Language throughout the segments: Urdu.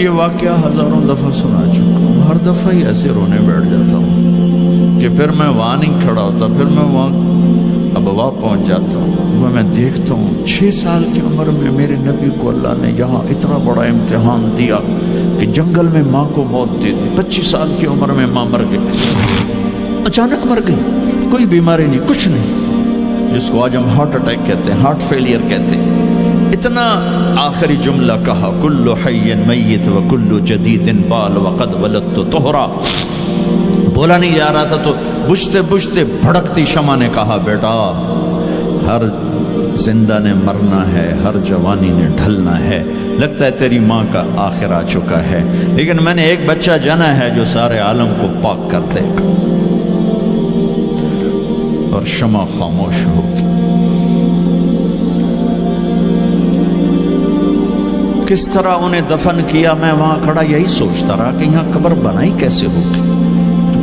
یہ واقعہ ہزاروں دفعہ سنا چکا ہوں، ہر دفعہ ہی ایسے رونے بیٹھ جاتا ہوں کہ پھر میں وہاں نہیں کھڑا ہوتا، پھر میں وہاں ابوا پہنچ جاتا ہوں۔ میں دیکھتا ہوں 6 سال کی عمر میں میرے نبی کو اللہ نے یہاں اتنا بڑا امتحان دیا کہ جنگل میں ماں کو موت دے دی۔ 25 سال کی عمر میں ماں مر گئی، اچانک مر گئی، کوئی بیماری نہیں، کچھ نہیں، جس کو آج ہم ہارٹ اٹیک کہتے ہیں، ہارٹ فیلئر کہتے ہیں۔ اتنا آخری جملہ کہا، کل حی میت و کل جدید بال وقد ولدت طہرا۔ بولا نہیں جا رہا تھا تو بجھتے بجھتے بھڑکتی شمع نے کہا، بیٹا ہر زندہ نے مرنا ہے، ہر جوانی نے ڈھلنا ہے، لگتا ہے تیری ماں کا آخر آ چکا ہے، لیکن میں نے ایک بچہ جنا ہے جو سارے عالم کو پاک کر دے گا۔ اور شمع خاموش ہوگی۔ کس طرح انہیں دفن کیا، میں وہاں کھڑا یہی سوچتا رہا کہ یہاں قبر بنائی کیسے ہوگی۔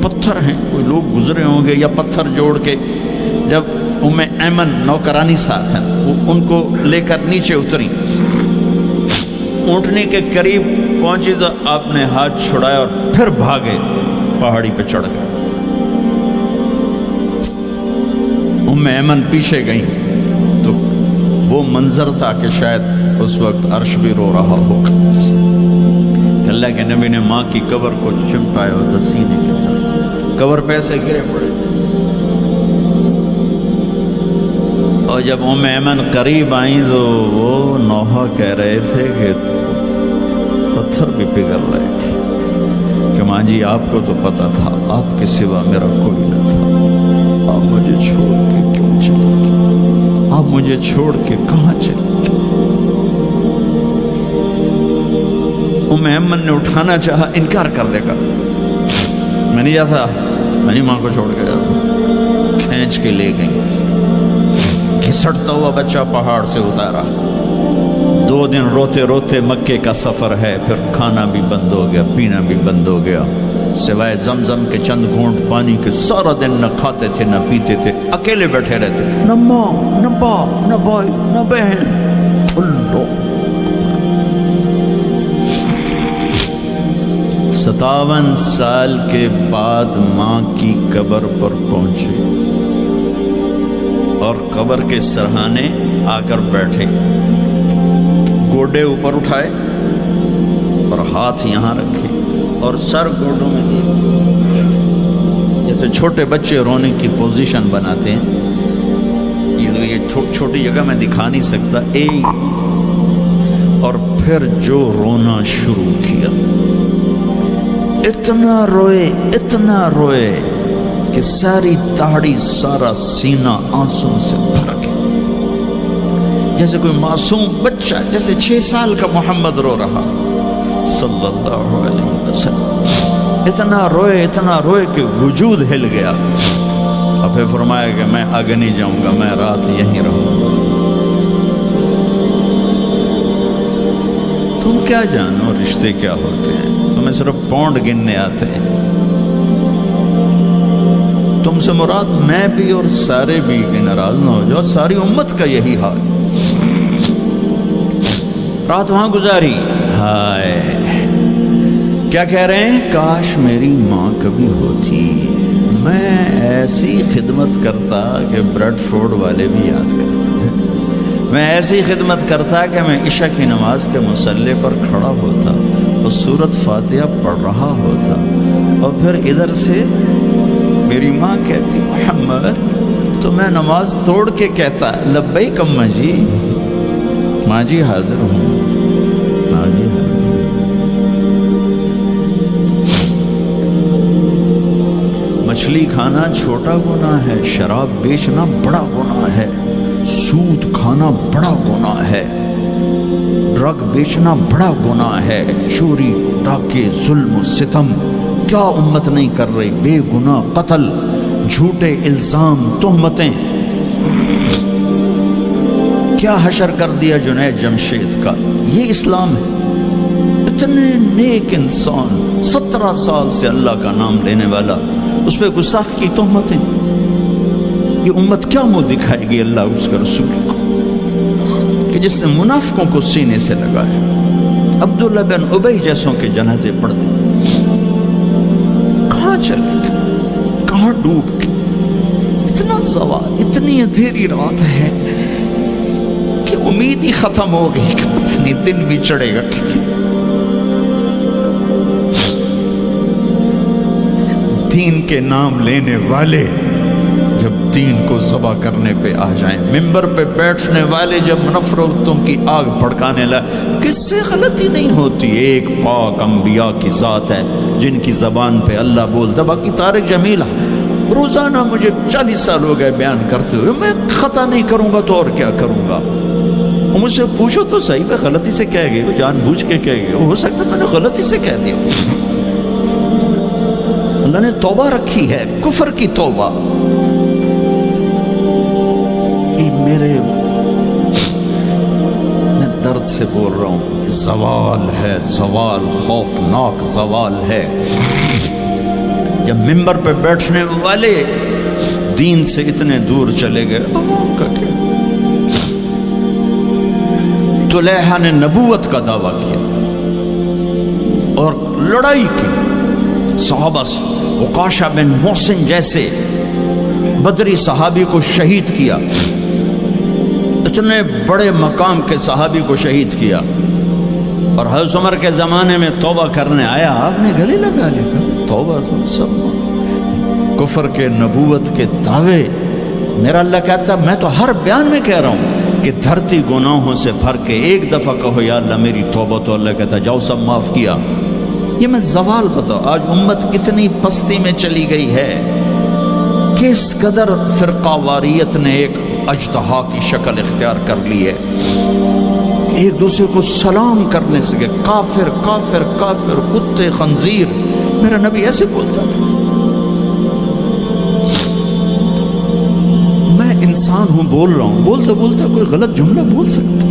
پتھر ہیں، کوئی لوگ گزرے ہوں گے یا پتھر جوڑ کے۔ جب ام ایمن نوکرانی ساتھ ہیں، وہ ان کو لے کر نیچے اتری، اونٹنی کے قریب پہنچی تو آپ نے ہاتھ چھڑایا اور پھر بھاگے، پہاڑی پہ چڑھ گئے۔ ام ایمن پیچھے گئیں تو وہ منظر تھا کہ شاید اس وقت عرش بھی رو رہا ہوگا۔ اللہ کے نبی نے ماں کی قبر کو چمٹایا ہوتا سینے کے ساتھ، قبر پہ ایسے گرے پڑے جیسے۔ اور جب ام ایمن قریب آئیں تو وہ نوحہ کہہ رہے تھے کہ پتھر بھی پگھل رہے تھے کہ ماں جی آپ کو تو پتا تھا آپ کے سوا میرا کوئی نہ تھا، آپ مجھے چھوڑ کے کیوں چلے گئے، آپ مجھے چھوڑ کے کہاں چلے گئے۔ ام ایمن نے اٹھانا چاہا، انکار کر دے گا، میں نہیں جاتا، میں نہیں ماں کو چھوڑ کے جاتا۔ کھینچ کے لے گئی، گھسٹتا ہوا بچہ پہاڑ سے اتارا۔ 2 دن روتے روتے مکے کا سفر ہے، پھر کھانا بھی بند ہو گیا، پینا بھی بند ہو گیا، سوائے زمزم کے چند گھونٹ پانی کے سارا دن نہ کھاتے تھے نہ پیتے تھے، اکیلے بیٹھے رہتے، نہ ماں نہ باپ نہ بھائی نہ بہن۔ اللہ 57 سال کے بعد ماں کی قبر پر پہنچے اور قبر کے سرہانے آ کر بیٹھے، گوڈے اوپر اٹھائے اور ہاتھ یہاں رکھے اور سر گوڈوں میں دیے، جیسے چھوٹے بچے رونے کی پوزیشن بناتے ہیں۔ یہ چھوٹی جگہ میں دکھا نہیں سکتا، اور پھر جو رونا شروع کیا، اتنا روئے کہ ساری داڑھی سارا سینہ آنسوں سے بھر گیا، جیسے کوئی معصوم بچہ، جیسے 6 سال کا محمد رو رہا صلی اللہ علیہ وسلم۔ اتنا روئے کہ وجود ہل گیا، اور پھر فرمایا کہ میں آگے نہیں جاؤں گا، میں رات یہیں رہوں گا۔ تم کیا جانو رشتے کیا ہوتے ہیں، تمہیں صرف پاؤنڈ گننے آتے ہیں۔ تم سے مراد میں بھی اور سارے بھی، کہ ناراض نہ ہو جاؤ، ساری امت کا یہی حال۔ رات وہاں گزاری، ہائے کیا کہہ رہے ہیں، کاش میری ماں کبھی ہوتی، میں ایسی خدمت کرتا کہ بریڈ فورڈ والے بھی یاد کرتے ہیں، میں ایسی خدمت کرتا کہ میں عشاء کی نماز کے مصلی پر کھڑا ہوتا اور سورۃ فاتحہ پڑھ رہا ہوتا، اور پھر ادھر سے میری ماں کہتی محمد، تو میں نماز توڑ کے کہتا لبیک اماں جی، ماں جی حاضر ہوں، ماں جی حاضر۔ مچھلی کھانا چھوٹا گناہ ہے، شراب بیچنا بڑا گناہ ہے، سود کھانا بڑا گناہ ہے، ڈرگ بیچنا بڑا گناہ ہے، چوری ڈاکے ظلم و ستم کیا امت نہیں کر رہی، بے گناہ قتل، جھوٹے الزام تہمتیں، کیا حشر کر دیا جنید جمشید کا۔ یہ اسلام ہے۔ اتنے نیک انسان، 17 سال سے اللہ کا نام لینے والا، اس پہ گستاخ کی تہمتیں، یہ امت کیا منہ دکھائے گی اللہ اس کے رسول کو، کہ جس نے منافقوں کو سینے سے لگایا، عبداللہ بن ابی جیسوں کے جنازے پڑھ دیں. کہاں چلے گئے, کہاں ڈوب گئے. اتنا زوال, اتنی اندھیری رات ہے کہ امید ہی ختم ہو گئی کہ پتہ نہیں دن بھی چڑھے گا. دین کے نام لینے والے جب دین کو ذبح کرنے پہ آ جائیں, ممبر پہ بیٹھنے والے جب نفرتوں کی آگ بھڑکانے لگے, کس سے غلطی نہیں ہوتی. ایک پاک انبیاء کی ذات ہے جن کی زبان پہ اللہ بولتا. باقی طارق جمیل روزانہ مجھے 40 سال ہو گئے بیان کرتے ہوئے, میں خطا نہیں کروں گا تو اور کیا کروں گا. مجھ سے پوچھو تو صحیح, میں غلطی سے کہہ گئی, جان بوجھ کے کہہ گئی, ہو سکتا ہے میں نے غلطی سے کہہ دیا. اللہ نے توبہ رکھی ہے, کفر کی توبہ. یہ میرے, میں درد سے بول رہا ہوں, زوال ہے, زوال, خوفناک زوال ہے. جب ممبر پہ بیٹھنے والے دین سے اتنے دور چلے گئے. طلیحہ نے نبوت کا دعویٰ کیا اور لڑائی کی صحابہ سے. عکاشہ بن محسن جیسے بدری صحابی کو شہید کیا, اتنے بڑے مقام کے صحابی کو شہید کیا. اور حضرت عمر کے زمانے میں توبہ کرنے آیا, آپ نے گلے لگا لیا, توبہ تو سب کفر کے نبوت کے دعوے. میرا اللہ کہتا میں تو ہر بیان میں کہہ رہا ہوں کہ دھرتی گناہوں سے بھر کے ایک دفعہ کہو یا اللہ میری توبہ, تو اللہ کہتا جاؤ سب معاف کیا. یہ میں زوال بتاؤ. آج امت کتنی پستی میں چلی گئی ہے, کس قدر فرقہ واریت نے ایک اجتہا کی شکل اختیار کر لی ہے. ایک دوسرے کو سلام کرنے سے کافر کافر کافر, کتے خنزیر. میرا نبی ایسے بولتا تھا. میں انسان ہوں, بول رہا ہوں, بولتے بولتے کوئی غلط جملہ بول سکتا.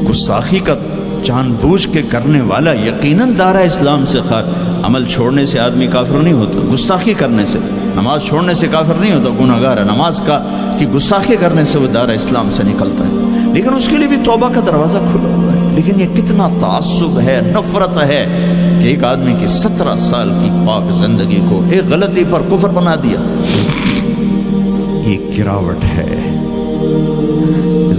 گستاخی کا جان بوجھ کے کرنے والا یقیناً دارہ اسلام سے عمل چھوڑنے سے آدمی کافر نہیں ہوتا. گستاخی کرنے سے, نماز چھوڑنے سے کافر نہیں ہوتا, گناہ گار ہے. نماز کی گستاخی کرنے سے وہ دارہ اسلام سے نکلتا ہے, لیکن اس کے لیے بھی توبہ کا دروازہ کھلا ہوا ہے. لیکن یہ کتنا تعصب ہے, نفرت ہے کہ ایک آدمی کی 17 سال کی پاک زندگی کو ایک غلطی پر کفر بنا دیا. یہ گراوٹ ہے,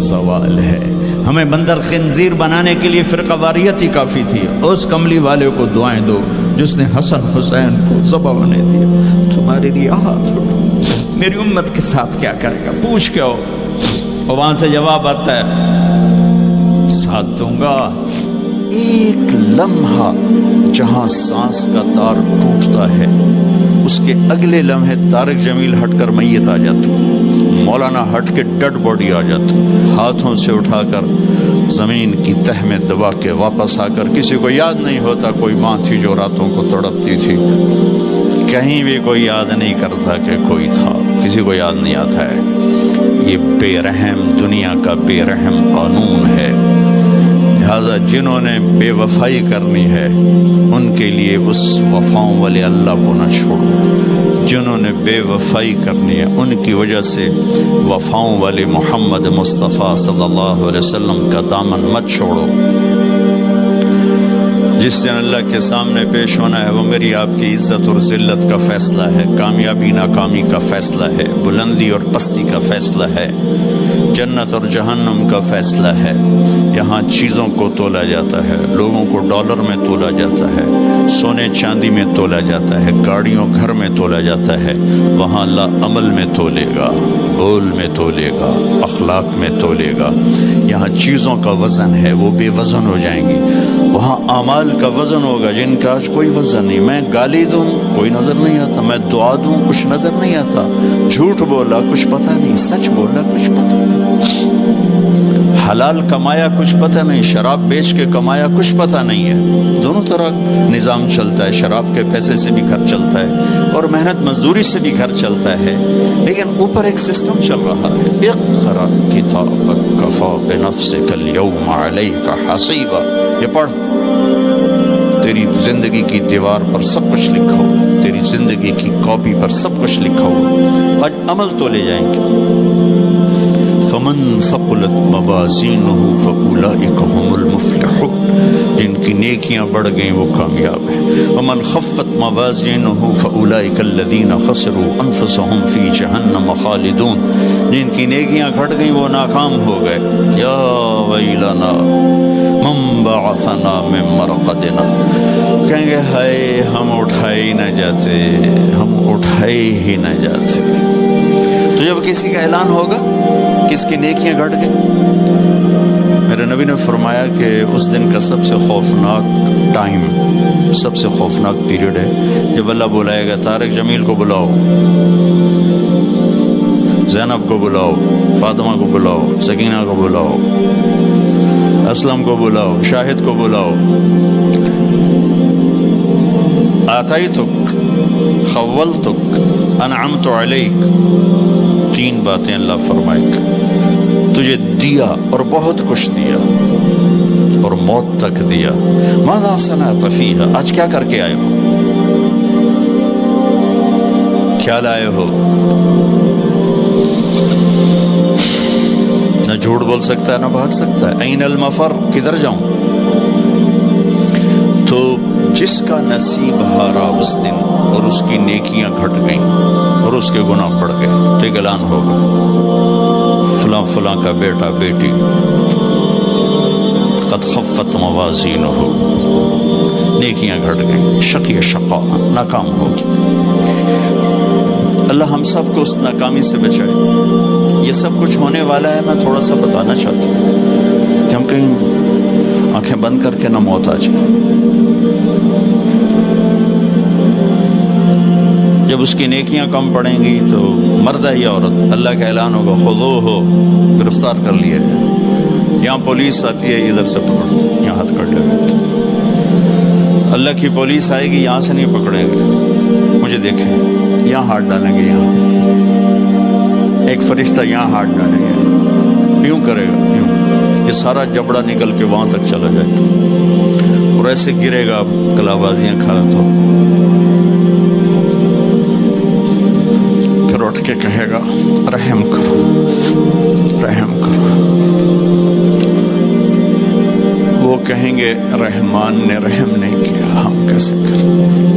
زوال ہے. ہمیں بندر خنزیر بنانے کے لیے فرقہ واریت ہی کافی تھی. اس کملی والے کو دعائیں دو جس نے حسن حسین کو ذبح بنا دیا. تمہارے لیے ہاتھ اٹھو, میری امت کے ساتھ کیا کرے گا, پوچھ کے ہو. اور وہاں سے جواب آتا ہے ساتھ دوں گا. ایک لمحہ جہاں سانس کا تار ٹوٹتا ہے, اس کے اگلے لمحے طارق جمیل ہٹ کر میت آ جاتا, مولانا ہٹ کے ڈیڈ باڈی آ جاتا, ہاتھوں سے اٹھا کر زمین کی تہ میں دبا کے واپس آ کر. کسی کو یاد نہیں ہوتا کوئی ماں تھی جو راتوں کو تڑپتی تھی, کہیں بھی کوئی یاد نہیں کرتا کہ کوئی تھا, کسی کو یاد نہیں آتا ہے. یہ بے رحم دنیا کا بے رحم قانون ہے. لہذا جنہوں نے بے وفائی کرنی ہے ان کے لیے اس وفاؤں والے اللہ کو نہ چھوڑو. جنہوں نے بے وفائی کرنی ہے ان کی وجہ سے وفاؤں والے محمد مصطفیٰ صلی اللہ علیہ وسلم کا دامن مت چھوڑو. جس دن اللہ کے سامنے پیش ہونا ہے وہ میری آپ کی عزت اور ذلت کا فیصلہ ہے, کامیابی ناکامی کا فیصلہ ہے, بلندی اور پستی کا فیصلہ ہے, جنت اور جہنم کا فیصلہ ہے. یہاں چیزوں کو تولا جاتا ہے, لوگوں کو ڈالر میں تولا جاتا ہے, سونے چاندی میں تولا جاتا ہے, گاڑیوں گھر میں تولا جاتا ہے. وہاں اللہ عمل میں تولے گا, بول میں تولے گا, اخلاق میں تولے گا. یہاں چیزوں کا وزن ہے وہ بے وزن ہو جائیں گی. وہاں اعمال کا وزن ہوگا جن کا آج کوئی وزن نہیں. میں گالی دوں کوئی نظر نہیں آتا, میں دعا دوں کچھ نظر نہیں آتا, جھوٹ بولا کچھ پتہ نہیں, سچ بولا کچھ پتہ نہیں, حلال کمایا کچھ پتہ نہیں, شراب بیچ کے کمایا کچھ پتہ نہیں ہے. دونوں طرح نظام چلتا ہے, شراب کے پیسے سے بھی گھر چلتا ہے اور محنت مزدوری سے بھی گھر چلتا ہے, لیکن اوپر ایک سسٹم چل رہا ہے. اقرأ کتابک کفی بنفسک اليوم علیک حسیبا. یہ پڑھ, تیری زندگی کی دیوار پر سب کچھ لکھا ہو, تیری زندگی کی کاپی پر سب کچھ لکھا ہو. آج عمل تو لے جائیں گے. فمن ثقلت موازینہ فاولئک هم المفلحون، جن کی نیکیاں بڑھ گئیں وہ کامیاب ہیں۔ ومن خفت موازینہ فاولئک الذین خسروا انفسهم فی جہنم خالدون، جن کی نیکیاں گھٹ گئیں وہ ناکام ہو گئے۔ یا ویلنا من بعثنا من مرقدنا، کہیں گے ہائے ہم اٹھائے ہی نہ جاتے، ہم اٹھائے ہی نہ جاتے۔ تو جب کسی کا اعلان ہوگا کس کی نیکیاں گھٹ گئی، میرے نبی نے فرمایا کہ اس دن کا سب سے خوفناک ٹائم، سب سے خوفناک پیریڈ ہے جب اللہ بلائے گا طارق جمیل کو بلاؤ، زینب کو بلاؤ، فاطمہ کو بلاؤ، سکینہ کو بلاؤ، اسلم کو بلاؤ، شاہد کو بلاؤ، آتیتک، خولتک، انعمت علیک، تین باتیں اللہ فرمائے گا، تجھے دیا اور بہت کچھ دیا اور موت تک دیا۔ ماذا صنعت فیہا، آج کیا کر کے آئے ہو، کیا لائے ہو؟ نہ جھوٹ بول سکتا ہے نہ بھاگ سکتا ہے۔ این المفر، کدھر جاؤں؟ تو جس کا نصیب ہارا اس دن اور اس کی نیکیاں گھٹ گئیں اور اس کے گناہ بڑھ گئے تو ایک اعلان ہوگا، فلاں فلاں کا بیٹا بیٹی قد خفت موازینہ، نیکیاں گھٹ گئیں، شقی شقا، ناکام ہوگی۔ اللہ ہم سب کو اس ناکامی سے بچائے۔ یہ سب کچھ ہونے والا ہے، میں تھوڑا سا بتانا چاہتا ہوں کہ ہم کہیں آنکھیں بند کر کے نہ موت آ جائے۔ جب اس کی نیکیاں کم پڑیں گی تو مرد ہے یا عورت، اللہ کا اعلان ہوگا خذوہ، گرفتار کر لیا جائے۔ یہاں پولیس آتی ہے، ادھر سے پکڑتے، یہاں ہاتھ کر لیتے۔ اللہ کی پولیس آئے گی، یہاں سے نہیں پکڑیں گے، مجھے دیکھیں، یہاں ہاتھ ڈالیں گے، یہاں ایک فرشتہ یہاں ہاتھ ڈالیں گے، یوں کرے گا، یوں، یہ سارا جبڑا نکل کے وہاں تک چلا جائے گا اور ایسے گرے گا، کلا بازیاں کھا تو پھر اٹھ کے کہے گا رحم کرو، رحم کرو۔ وہ کہیں گے رحمان نے رحم نہیں کیا، ہم کیسے کریں؟